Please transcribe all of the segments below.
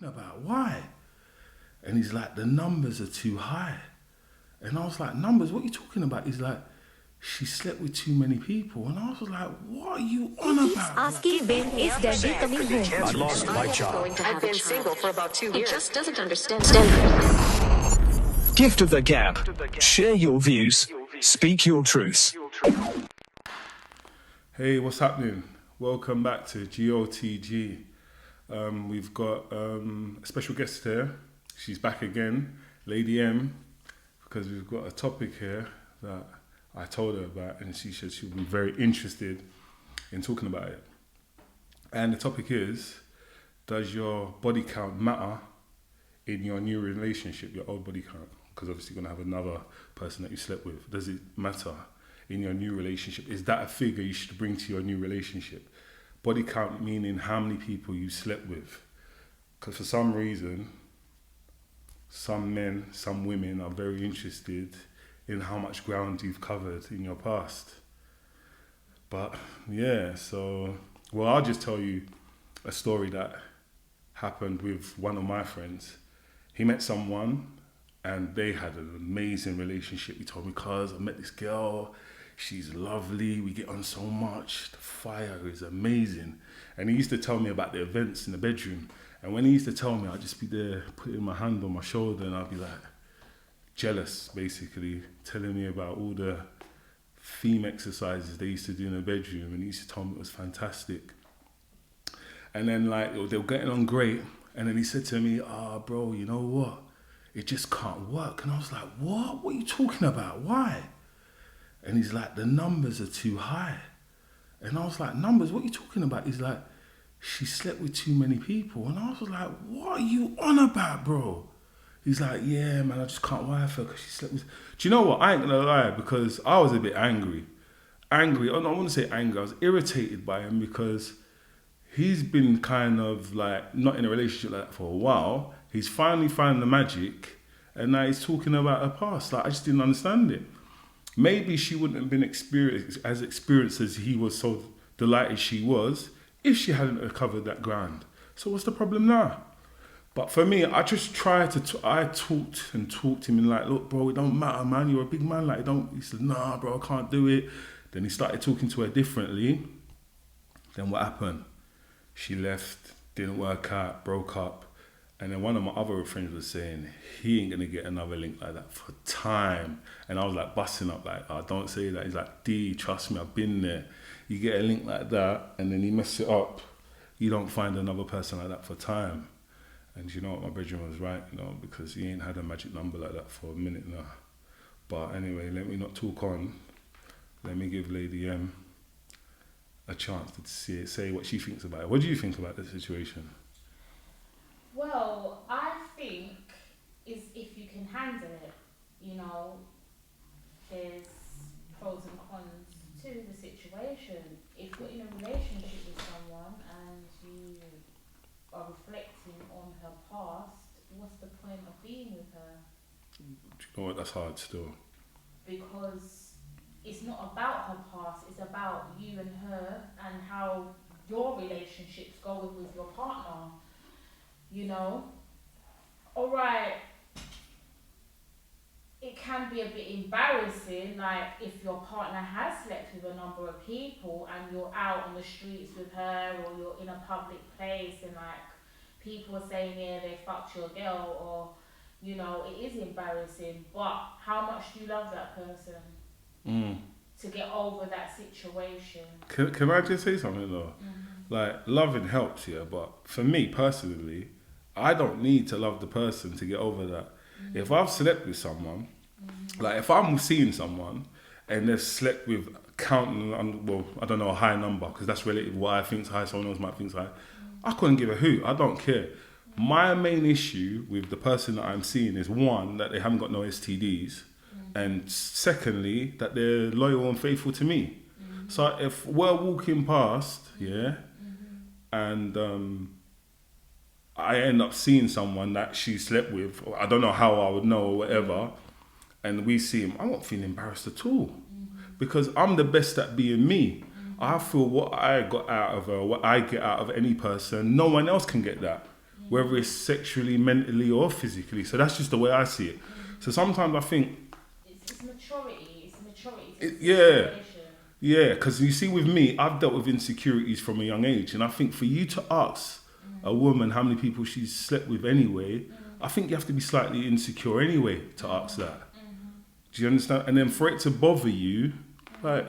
talking about? Why? And he's like, the numbers are too high. And I was like, numbers? What are you talking about? He's like, she slept with too many people. And I was like, what are you on about? Asking when is Daddy coming home? I lost my job. I've been single for about 2 years. He just doesn't understand. Gift of the gab. Share your views. Speak your truths. Hey, what's happening? Welcome back to G.O.T.G. We've got a special guest here. She's back again, Lady M, because we've got a topic here that I told her about, and she said she'll be very interested in talking about it. And the topic is, does your body count matter in your new relationship, your old body count? Because obviously you're going to have another person that you slept with. Does it matter in your new relationship? Is that a figure you should bring to your new relationship? Body count meaning how many people you slept with. Because for some reason, some men, some women are very interested in how much ground you've covered in your past. But yeah, I'll just tell you a story that happened with one of my friends. He met someone and they had an amazing relationship. He told me, cuz I met this girl, she's lovely, we get on so much, the fire is amazing. And he used to tell me about the events in the bedroom. And when he used to tell me, I'd just be there putting my hand on my shoulder and I'd be like, jealous, basically, telling me about all the theme exercises they used to do in the bedroom, and he used to tell me it was fantastic. And then they were getting on great, and then he said to me, bro, you know what? It just can't work. And I was like, what? What are you talking about? Why? And he's like, the numbers are too high. And I was like, numbers? What are you talking about? He's like, she slept with too many people. And I was like, what are you on about, bro? He's like, yeah, man, I just can't wife her because she slept with... Do you know what? I ain't going to lie, because I was a bit angry. I wouldn't say angry. I was irritated by him because he's been kind of like not in a relationship like that for a while. He's finally found the magic and now he's talking about her past. Like, I just didn't understand it. Maybe she wouldn't have been as experienced as he was so delighted she was if she hadn't covered that ground. So what's the problem now? But for me, I just tried to, I talked to him and like, look, bro, it don't matter, man. You're a big man. Like, he said, nah, bro, I can't do it. Then he started talking to her differently. Then what happened? She left, didn't work out, broke up. And then one of my other friends was saying, he ain't gonna get another link like that for time. And I was like busting up like, don't say that. He's like, D, trust me, I've been there. You get a link like that and then you mess it up. You don't find another person like that for time. And you know what, my brethren was right, because he ain't had a magic number like that for a minute now. But anyway, let me not talk on. Let me give Lady M a chance to say what she thinks about it. What do you think about the situation? Well, I think is if you can handle it, there's pros and cons to the situation. If you're in a relationship with someone and you are reflecting on her past, what's the point of being with her? Do you know what? That's hard still. Because it's not about her past, it's about you and her and how your relationship's going with your partner. Alright, it can be a bit embarrassing, like if your partner has slept with a number of people and you're out on the streets with her or you're in a public place and like people are saying, yeah, they fucked your girl, or, it is embarrassing, but how much do you love that person to get over that situation? Can I just say something though? Mm-hmm. Like, loving helps, yeah, but for me personally, I don't need to love the person to get over that. Mm-hmm. If I've slept with someone, like if I'm seeing someone and they've slept with counting, I don't know, a high number, because that's relative. What I think's high, someone else might think's high. I couldn't give a hoot. I don't care. My main issue with the person that I'm seeing is, one, that they haven't got no STDs, and secondly, that they're loyal and faithful to me. So if we're walking past, and I end up seeing someone that she slept with, or I don't know how I would know or whatever, and we see him, I won't feel embarrassed at all, because I'm the best at being me. I feel what I got out of her, what I get out of any person, no one else can get that. whether it's sexually, mentally, or physically. So that's just the way I see it. So sometimes I think, It's maturity. It's maturity. yeah. Yeah, because you see, with me, I've dealt with insecurities from a young age, and I think for you to ask a woman how many people she's slept with anyway, I think you have to be slightly insecure anyway to ask that. Do you understand? And then for it to bother you, like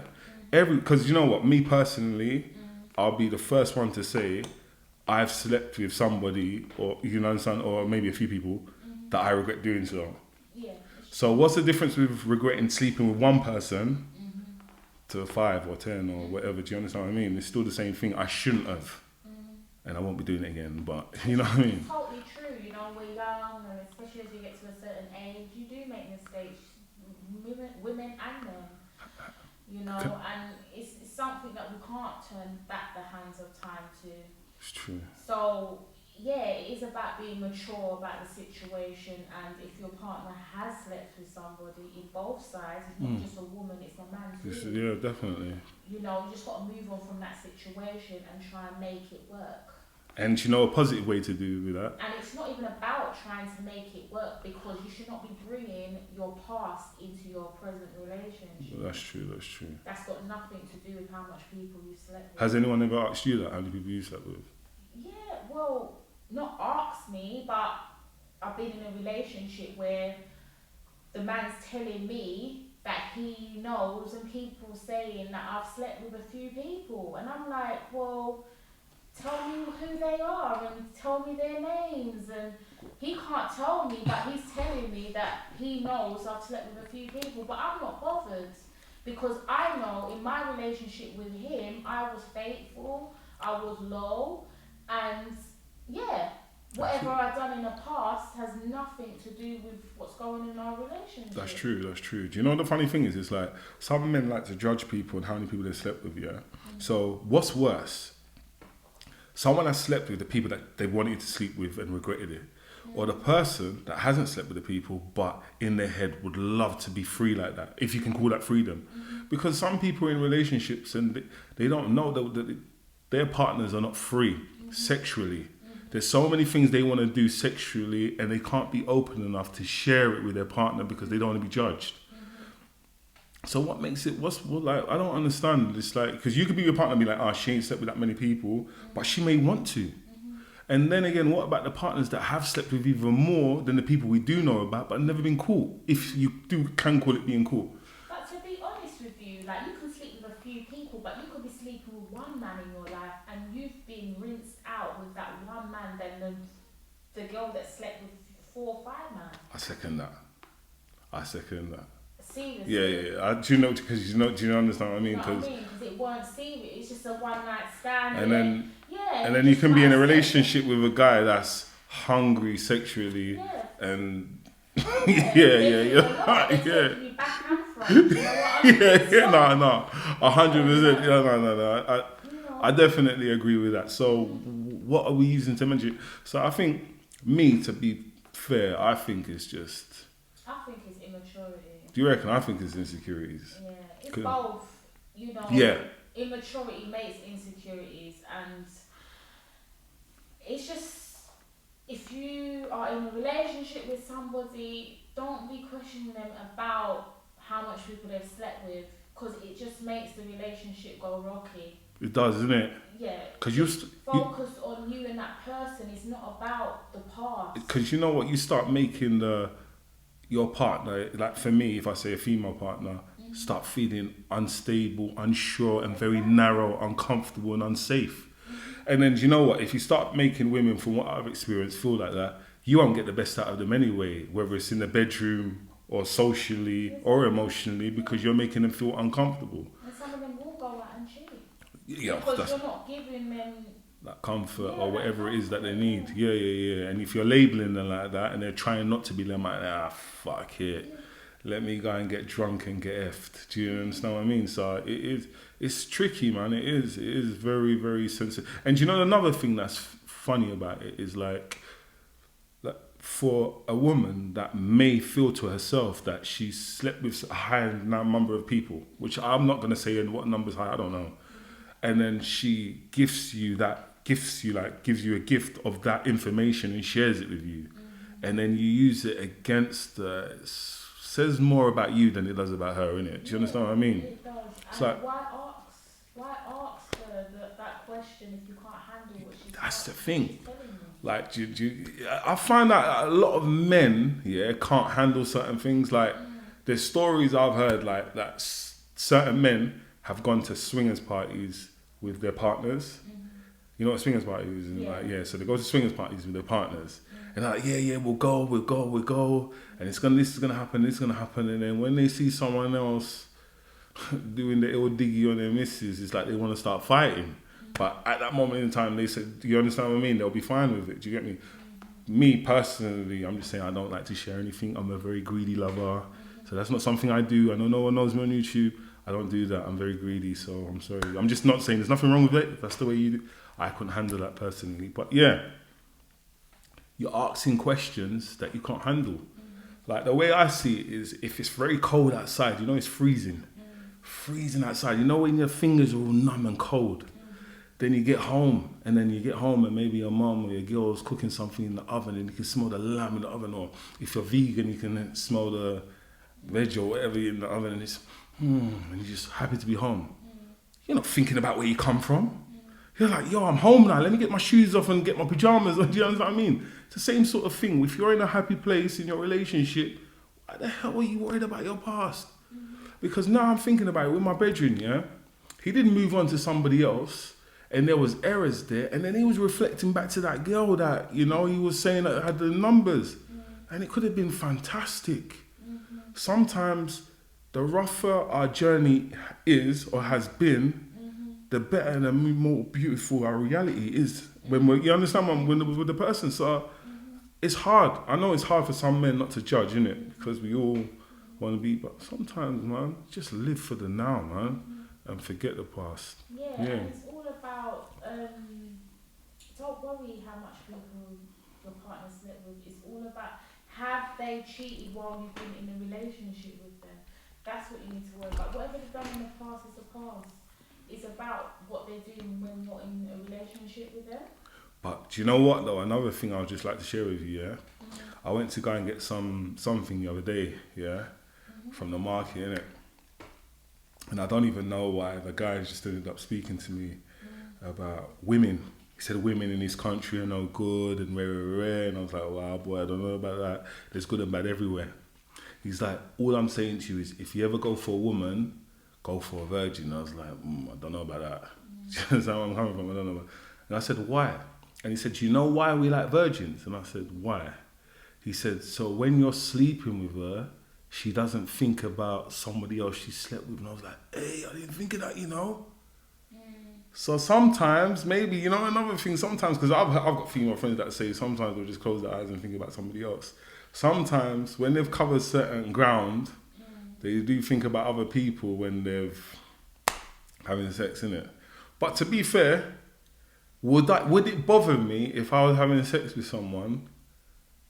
because you know what, me personally, I'll be the first one to say I've slept with somebody, or you know, understand, or maybe a few people that I regret doing so. Yeah. So what's the difference with regretting sleeping with one person to 5 or 10 or whatever? Do you understand what I mean? It's still the same thing. I shouldn't have, and I won't be doing it again. But you know what I mean? It's totally true. You know, we're young, and especially as you get to a certain age, you do make mistakes, women and men. You know, and it's something that we can't turn back the hands of time to. It's true. So yeah, it is about being mature about the situation, and if your partner has slept with somebody in both sides, it's not just a woman, it's a man too. Yeah, definitely. You know, you just got to move on from that situation and try and make it work. And you know, a positive way to do with that. And it's not even about trying to make it work, because you should not be bringing your past into your present relationship. That's true, that's true. That's got nothing to do with how much people you slept with. Has anyone ever asked you that, how many people you slept with? Yeah, well, not asked me, but I've been in a relationship where the man's telling me that he knows, and people saying that I've slept with a few people, and I'm like, well, tell me who they are and tell me their names. And he can't tell me, but he's telling me that he knows I've slept with a few people, but I'm not bothered, because I know in my relationship with him, I was faithful, I was low, and yeah, whatever I've done in the past has nothing to do with what's going on in our relationship. That's true, that's true. Do you know the funny thing is, it's like, some men like to judge people and how many people they slept with, yeah? So what's worse? Someone has slept with the people that they wanted to sleep with and regretted it. Or the person that hasn't slept with the people but in their head would love to be free like that, if you can call that freedom. Because some people are in relationships and they don't know that their partners are not free sexually. There's so many things they want to do sexually, and they can't be open enough to share it with their partner because they don't want to be judged. So what makes it, like, I don't understand. It's like, because you could be with your partner and be like, oh, she ain't slept with that many people, but she may want to. And then again, what about the partners that have slept with even more than the people we do know about, but never been caught? If you can call it being caught. But to be honest with you, like, you can sleep with a few people, but you could be sleeping with one man in your life, and you've been rinsed out with that one man than the girl that slept with 4 or 5 men. I second that. Seriously. Yeah. Do you understand what I mean? You know what I mean? Because it weren't serious. It's just a one night stand. And then, yeah. and then you can be in a relationship with a guy that's hungry sexually, and yeah. No, 100%. No. I definitely agree with that. So, what are we using to measure? So, I think, to be fair, I think it's immaturity. Do you reckon? I think it's insecurities. Yeah, it's both. You know. Yeah. Immaturity makes insecurities, and it's just, if you are in a relationship with somebody, don't be questioning them about how much people they've slept with, because it just makes the relationship go rocky. It does, isn't it? Yeah. Because focus on you and that person. It's not about the past. Because you know what, you start making your partner, like for me, if I say a female partner, start feeling unstable, unsure, and very narrow, uncomfortable, and unsafe. And then, you know what? If you start making women, from what I've experienced, feel like that, you won't get the best out of them anyway, whether it's in the bedroom or socially or emotionally, because you're making them feel uncomfortable. And some of them will go out and cheat. Yeah, because you're not giving them that comfort or whatever it is that they need. Yeah. And if you're labeling them like that and they're trying not to be, them like, fuck it. Let me go and get drunk and get effed. Do you understand what I mean? So it's tricky, man. It is very, very sensitive. And you know, another thing that's funny about it is like for a woman that may feel to herself that she slept with a high number of people, which I'm not going to say what number's high, I don't know. And then she gifts you that gives you a gift of that information and shares it with you, and then you use it against her. It says more about you than it does about her, innit? Do you understand what I mean? It does. It's And like, why ask her that question if you can't handle what she's that's the she's thing. telling you? Like, I find that a lot of men, can't handle certain things. Like, there's stories I've heard, like, that certain men have gone to swingers parties with their partners. You know what swingers parties is? Yeah. So they go to swingers parties with their partners. And they're like, we'll go. And this is gonna happen. And then when they see someone else doing the G.O.T.G on their missus, it's like they want to start fighting. But at that moment in time, they said, do you understand what I mean? They'll be fine with it. Do you get me? Me personally, I'm just saying I don't like to share anything. I'm a very greedy lover. So that's not something I do. I know no one knows me on YouTube. I don't do that. I'm very greedy, so I'm sorry. I'm just not saying there's nothing wrong with it. If that's the way you do, I couldn't handle that personally. But yeah, you're asking questions that you can't handle. Like, the way I see it is, if it's very cold outside, it's freezing. Freezing outside. You know when your fingers are all numb and cold? Then you get home, and maybe your mum or your girl's cooking something in the oven, and you can smell the lamb in the oven. Or if you're vegan, you can smell the veg or whatever in the oven, and it's and you're just happy to be home. You're not thinking about where you come from. You're like, yo, I'm home now. Let me get my shoes off and get my pajamas. Do you understand what I mean? It's the same sort of thing. If you're in a happy place in your relationship, why the hell are you worried about your past? Because now I'm thinking about it with my bedroom. He didn't move on to somebody else. And there was errors there, and then he was reflecting back to that girl that, he was saying that had the numbers, and it could have been fantastic. Sometimes the rougher our journey is or has been, the better and the more beautiful our reality is. You understand when with the person. So it's hard. I know it's hard for some men not to judge, innit? Because we all want to be, but sometimes, man, just live for the now, man, and forget the past. Yeah. And it's all about, don't worry how much people your partner slept with. It's all about, have they cheated while you've been in a relationship with them? That's what you need to worry about. Whatever they've done in the past is the past. It's about what they're doing when you're in a relationship with them. But do you know what though? Another thing I would just like to share with you, I went to go and get something the other day, from the market, innit? And I don't even know why the guy just ended up speaking to me about women. He said women in this country are no good and rare. And I was like, wow, boy, I don't know about that. There's good and bad everywhere. He's like, all I'm saying to you is, if you ever go for a woman, go for a virgin. I was like, I don't know about that. That's how I'm coming from. I don't know. And I said, why? And he said, do you know why we like virgins? And I said, why? He said, so when you're sleeping with her, she doesn't think about somebody else she slept with. And I was like, hey, I didn't think of that, So sometimes, maybe, another thing, sometimes, because I've got female friends that say sometimes they'll just close their eyes and think about somebody else. Sometimes, when they've covered certain ground, they do think about other people when they've having sex, innit? But to be fair, would it bother me if I was having sex with someone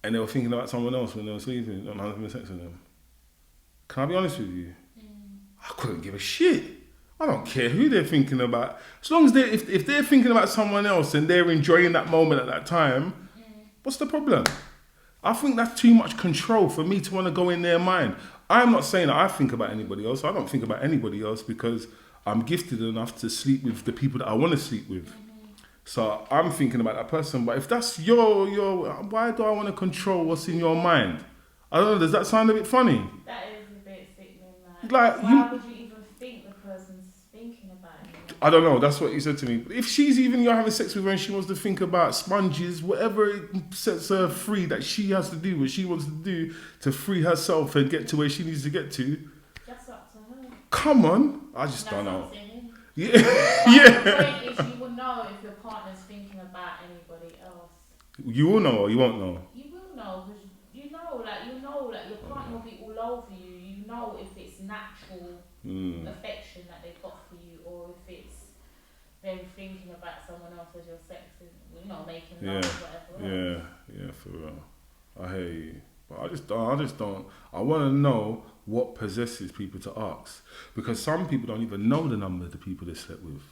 and they were thinking about someone else when they were sleeping and I was having sex with them? Can I be honest with you? I couldn't give a shit. I don't care who they're thinking about. As long as if they're thinking about someone else and they're enjoying that moment at that time, what's the problem? I think that's too much control for me to want to go in their mind. I'm not saying that I think about anybody else. I don't think about anybody else because I'm gifted enough to sleep with the people that I want to sleep with. So I'm thinking about that person. But if that's your, why do I want to control what's in your mind? I don't know. Does that sound a bit funny? That is a bit sickening. Like why would you even think the person's thinking about it? I don't know. That's what he said to me. If you're having sex with her and she wants to think about sponges, whatever it sets her free, that she has to do what she wants to do to free herself and get to where she needs to get to. That's up to her. Come on. I just don't know. Yeah. The point is, you will know if your partner's thinking about anybody else. You will know or you won't know? You will know, because you know your partner will be all over you. You know if it's natural affection that they've got for you, or if it's them thinking about someone else as you're sexing, making love or whatever. Yeah, for real. I hear you. But I just don't. I want to know what possesses people to ask. Because some people don't even know the number of the people they slept with.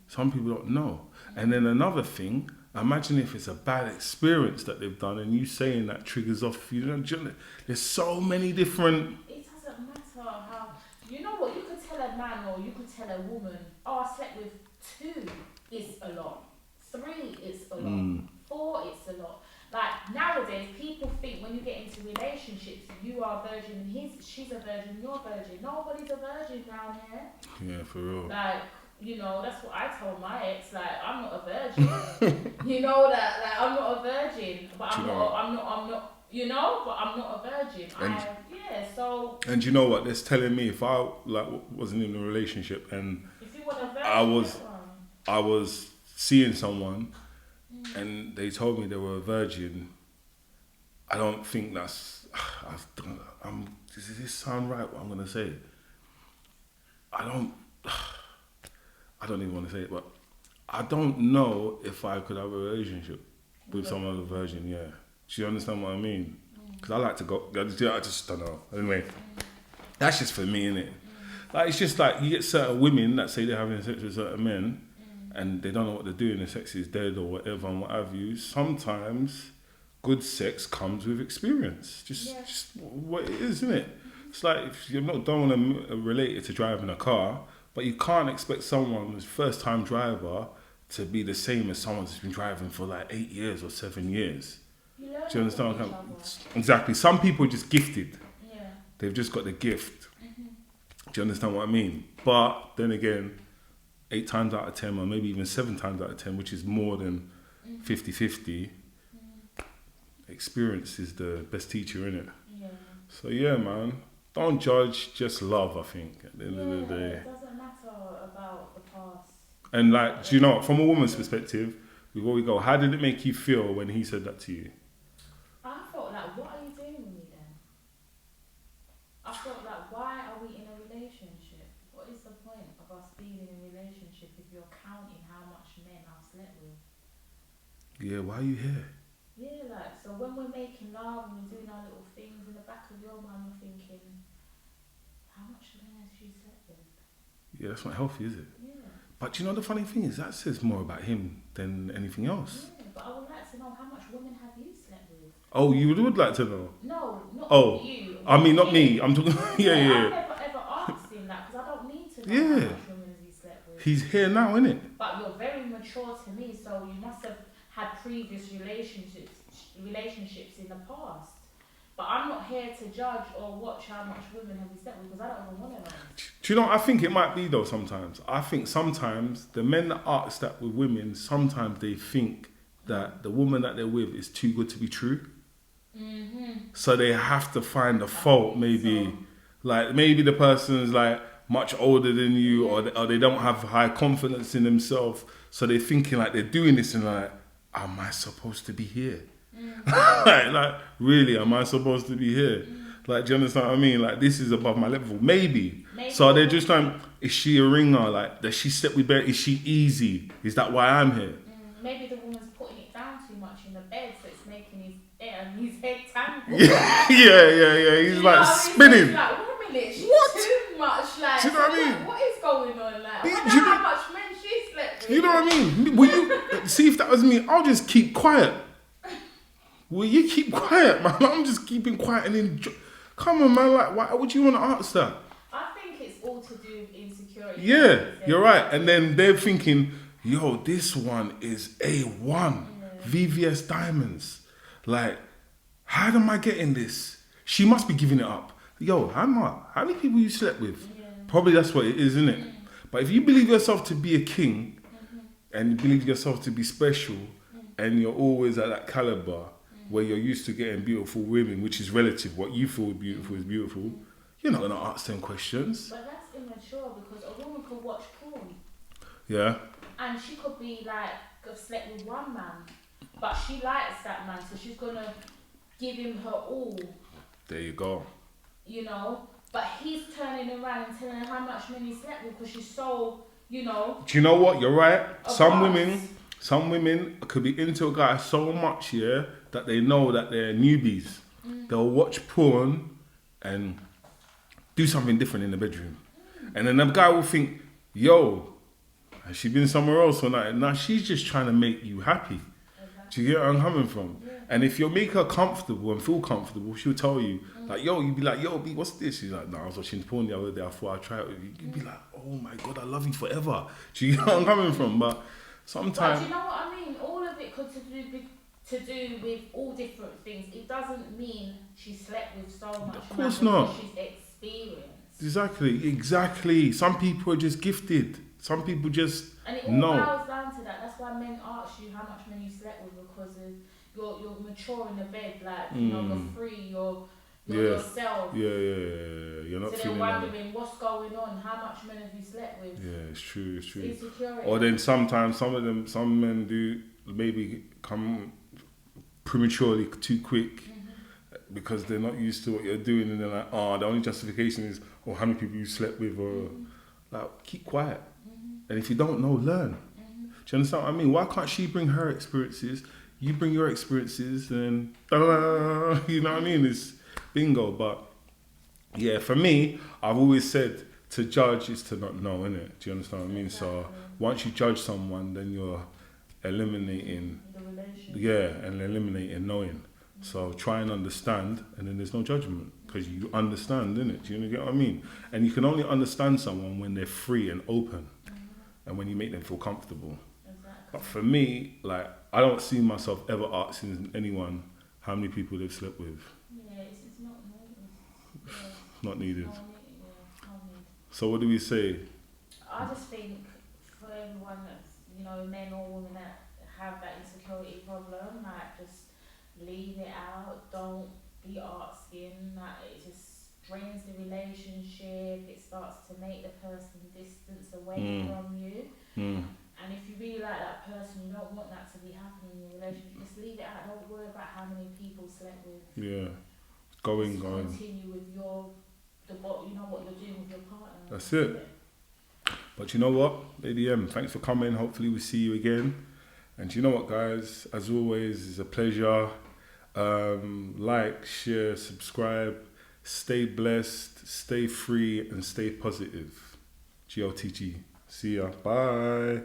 Some people don't know. And then another thing, imagine if it's a bad experience that they've done and you saying that triggers off, there's so many different... It doesn't matter how, you know what, you could tell a man or you could tell a woman, oh, I slept with 2 is a lot. 3 is a lot. 4 is a lot. Like nowadays, people think when you get into relationships, you are a virgin and she's a virgin, you're a virgin. Nobody's a virgin down here. Yeah, for real. Like, that's what I told my ex. Like, I'm not a virgin. You know that. Like, I'm not a virgin, but I'm not. But I'm not a virgin. So. And you know what? That's telling me if I wasn't in a relationship and if you want a virgin, I was seeing someone. And they told me they were a virgin. I don't think that's... does this sound right, what I'm going to say? I don't even want to say it, but I don't know if I could have a relationship with someone who's a virgin, yeah. Do you understand what I mean? Because I like to go... I just don't know. Anyway, that's just for me, innit? Like, it's just like you get certain women that say they're having sex with certain men and they don't know what they're doing, the sex is dead or whatever and what have you. Sometimes good sex comes with experience. Just what it is, isn't it? It's like if you don't want to relate it to driving a car, but you can't expect someone who's first time driver to be the same as someone who's been driving for like 8 years or 7 years. Do you understand? Exactly. Some people are just gifted. Yeah. They've just got the gift. Do you understand what I mean? But then again, 8 times out of 10 or maybe even 7 times out of 10, which is more than 50-50, experience is the best teacher, innit? Yeah. So yeah, man, don't judge, just love, I think, at the end of the day. It doesn't matter about the past. And like, do you know, from a woman's perspective, before we go, how did it make you feel when he said that to you? I felt like, what are you doing with me then? I felt like, why are we in a relationship? What is the point of us being in a relationship if you're counting how much men I've slept with? Yeah, why are you here? Yeah, like, so when we're making love and we're doing our little things, in the back of your mind you're thinking, how much men has she slept with? Yeah, that's not healthy, is it? Yeah. But you know the funny thing is, that says more about him than anything else. Yeah, but I would like to know, how much women have you slept with? Oh, you would like to know? No, not you. I mean, not me. I'm talking... yeah. I've never ever asked him that because I don't need to know how much women has he slept with. He's here now, innit? But you're very mature to me, so you must have had previous relationships in the past. But I'm not here to judge or watch how much women have you slept with because I don't even want to know. Do you know, I think it might be though sometimes. I think sometimes the men that ask that with women, sometimes they think that the woman that they're with is too good to be true. So they have to find a fault, maybe. Like, maybe the person's like much older than you or they don't have high confidence in themselves. So they're thinking like they're doing this and like, am I supposed to be here? like, really, am I supposed to be here? Like, do you understand what I mean? Like, this is above my level. Maybe. So they're just like, is she a ringer? Like, does she step with bear? Is she easy? Is that why I'm here? Maybe the woman's putting it down too much in the bed, so it's making his head tangled. yeah. He's like spinning. Like, wait a minute, she's what? Too much. Like, do you know what I mean? What is going on? Like, I wonder how much men she slept with. You know what I mean? Will you see if that was me? I'll just keep quiet. Will you keep quiet, man? I'm just keeping quiet and enjoy. Come on, man. Like, why would you want to ask that? I think it's all to do with insecurity. Yeah, you're right. And then they're thinking, yo, this one is A1, VVS diamonds. Like, how am I getting this? She must be giving it up. Yo, how many people you slept with? Yeah. Probably that's what it is, isn't it? But if you believe yourself to be a king, and you believe yourself to be special, and you're always at that caliber, where you're used to getting beautiful women, which is relative, what you feel beautiful is beautiful, you're not going to ask them questions. But that's immature because a woman could watch porn. Yeah. And she could be like, have slept with one man, but she likes that man, so she's going to give him her all. There you go. You know? But he's turning around and telling her how much men he slept with because she's so, you know. Do you know what? You're right. Some women could be into a guy so much, that they know that they're newbies. They'll watch porn and do something different in the bedroom. And then the guy will think, yo, Has she been somewhere else or not? Now she's just trying to make you happy. Do you get where I'm coming from? Yeah. And if you make her comfortable and feel comfortable, she'll tell you, like, yo, you'd be like, yo, B, what's this? She's like, no, I was watching porn the other day, I thought I'd try it with you. You'd be like, oh my God, I love you forever. Do you get where I'm coming from? But But sometimes... do you know what I mean? All of it could to do with all different things. It doesn't mean she slept with so much. Of course man not. because she's experienced. Exactly. Some people are just gifted. Some people just And it all know. boils down to that. That's why men ask you how much men you slept with, because of you're mature in the bed, like you know, you're free, you're yourself. Yeah. You're not So they're feeling wondering what's going on, how much men have you slept with? Yeah, it's true. Insecurity. Or then sometimes some men do maybe come prematurely too quick because they're not used to what you're doing, and they're like, the only justification is, how many people you slept with, or like, keep quiet. And if you don't know, learn. Do you understand what I mean? Why can't she bring her experiences? You bring your experiences, and you know what I mean? It's bingo. But yeah, for me, I've always said to judge is to not know, innit? Do you understand what I mean? Exactly. So once you judge someone, then you're eliminating, The relationship. and eliminating knowing. So try and understand, and then there's no judgment because you understand, innit? Do you get what I mean? And you can only understand someone when they're free and open, and when you make them feel comfortable. Exactly. But for me, like, I don't see myself ever asking anyone how many people they've slept with. Yeah, it's not needed. Yeah. Not needed. No need. So what do we say? I just think for everyone that's, men or women that have that insecurity problem, like, just leave it out. Don't be asking. Like, it just drains the relationship. It starts to make the person distance away from you. And if you really like that person, you don't want that to be happening in your relationship. Just leave it out. Don't worry about how many people slept with. Yeah, going. Continue with what you're doing with your partner. That's it. But you know what, Lady M, thanks for coming. Hopefully we see you again. And you know what, guys, as always, it's a pleasure. Like, share, subscribe. Stay blessed, stay free, and stay positive. G.O.T.G. See ya. Bye.